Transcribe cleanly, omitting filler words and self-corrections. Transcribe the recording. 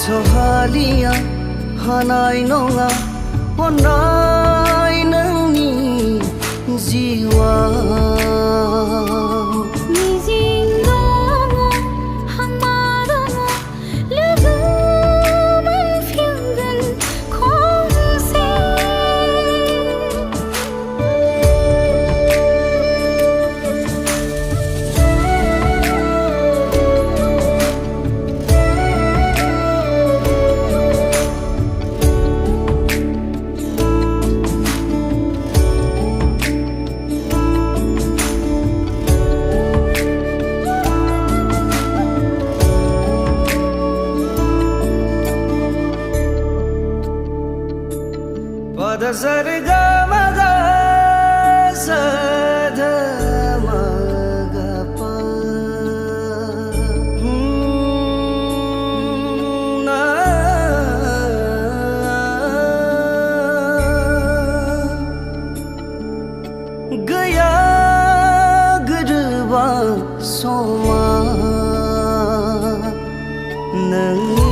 सहालिया हानाय नङा अननाय नोंनि जिउआ मिजिं दङ हांमा दङ लोगो मोनफिनगोन खनसे Pada sarga maga sadha maga pa na gaya gerba soma nang